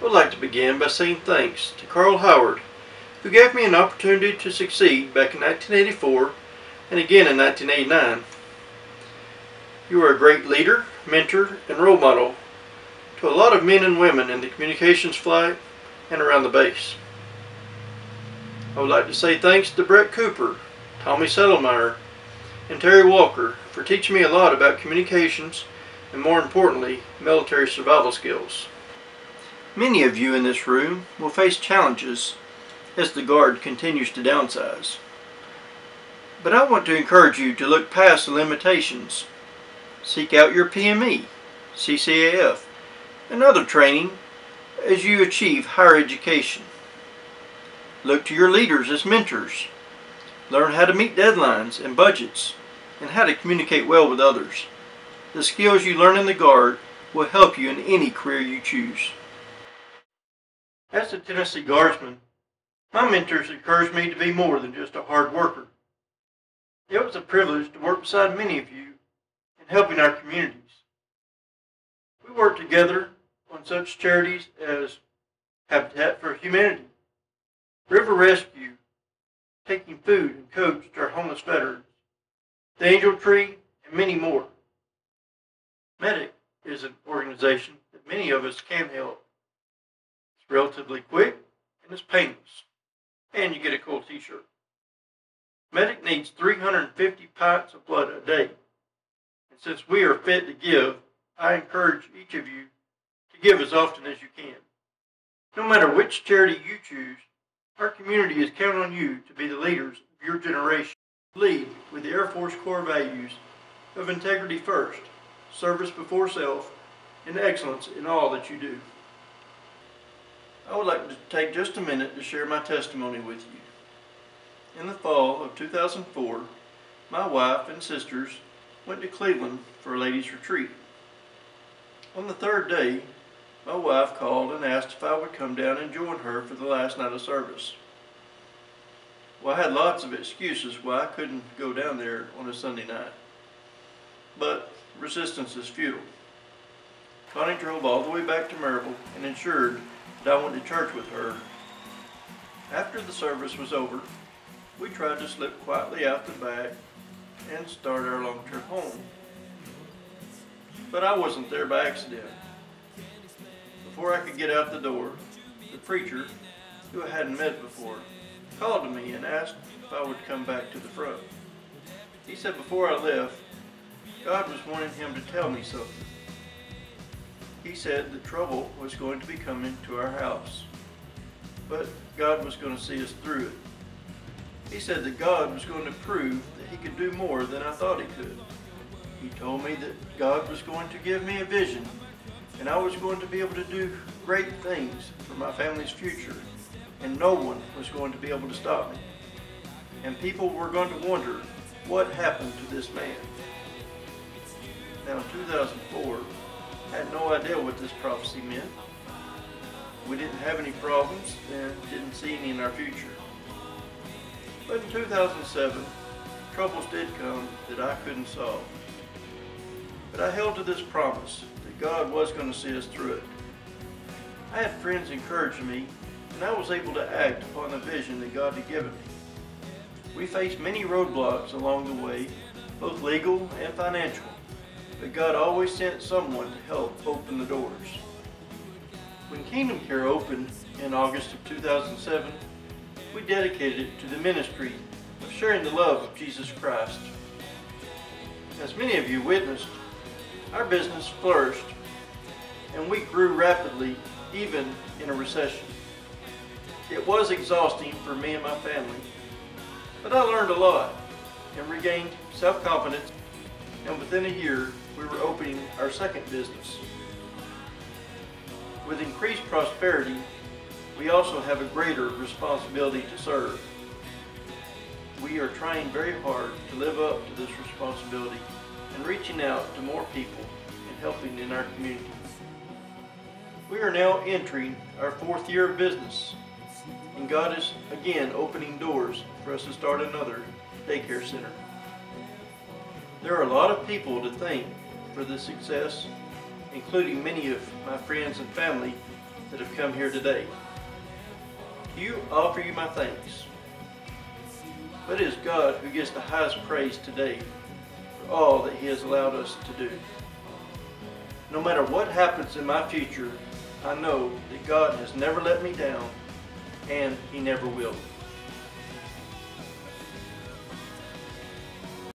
I would like to begin by saying thanks to Carl Howard, who gave me an opportunity to succeed back in 1984 and again in 1989. You are a great leader, mentor, and role model to a lot of men and women in the communications flight and around the base. I would like to say thanks to Brett Cooper, Tommy Settlemeyer, and Terry Walker for teaching me a lot about communications and, more importantly, military survival skills. Many of you in this room will face challenges as the Guard continues to downsize. But I want to encourage you to look past the limitations. Seek out your PME, CCAF, and other training as you achieve higher education. Look to your leaders as mentors. Learn how to meet deadlines and budgets and how to communicate well with others. The skills you learn in the Guard will help you in any career you choose. As a Tennessee Guardsman, my mentors encouraged me to be more than just a hard worker. It was a privilege to work beside many of you in helping our communities. We worked together on such charities as Habitat for Humanity, River Rescue, taking food and coats to our homeless veterans, the Angel Tree, and many more. Medic is an organization that many of us can help. Relatively quick and it's painless, and you get a cool t-shirt. Medic needs 350 pints of blood a day, and since we are fit to give, I encourage each of you to give as often as you can. No matter which charity you choose, our community is counting on you to be the leaders of your generation. Lead with the Air Force core values of integrity first, service before self, and excellence in all that you do. I would like to take just a minute to share my testimony with you. In the fall of 2004, my wife and sisters went to Cleveland for a ladies' retreat. On the third day, my wife called and asked if I would come down and join her for the last night of service. Well, I had lots of excuses why I couldn't go down there on a Sunday night. But resistance is futile. Connie drove all the way back to Maryville and ensured that I went to church with her. After the service was over, we tried to slip quietly out the back and start our long-term home. But I wasn't there by accident. Before I could get out the door, the preacher, who I hadn't met before, called to me and asked if I would come back to the front. He said before I left, God was wanting him to tell me something. He said that trouble was going to be coming to our house, but God was going to see us through it. He said that God was going to prove that he could do more than I thought he could. He told me that God was going to give me a vision, and I was going to be able to do great things for my family's future, and no one was going to be able to stop me. And people were going to wonder what happened to this man. Now in 2004, I had no idea what this prophecy meant. We didn't have any problems and didn't see any in our future. But in 2007, troubles did come that I couldn't solve. But I held to this promise that God was going to see us through it. I had friends encouraging me, and I was able to act upon the vision that God had given me. We faced many roadblocks along the way, both legal and financial. But God always sent someone to help open the doors. When Kingdom Care opened in August of 2007, we dedicated it to the ministry of sharing the love of Jesus Christ. As many of you witnessed, our business flourished and we grew rapidly even in a recession. It was exhausting for me and my family, but I learned a lot and regained self-confidence, and within a year, we were opening our second business. With increased prosperity, we also have a greater responsibility to serve. We are trying very hard to live up to this responsibility and reaching out to more people and helping in our community. We are now entering our 4th year of business, and God is again opening doors for us to start another daycare center. There are a lot of people to thank for this success, including many of my friends and family that have come here today. You offer you my thanks. But it is God who gets the highest praise today for all that He has allowed us to do. No matter what happens in my future, I know that God has never let me down, and He never will.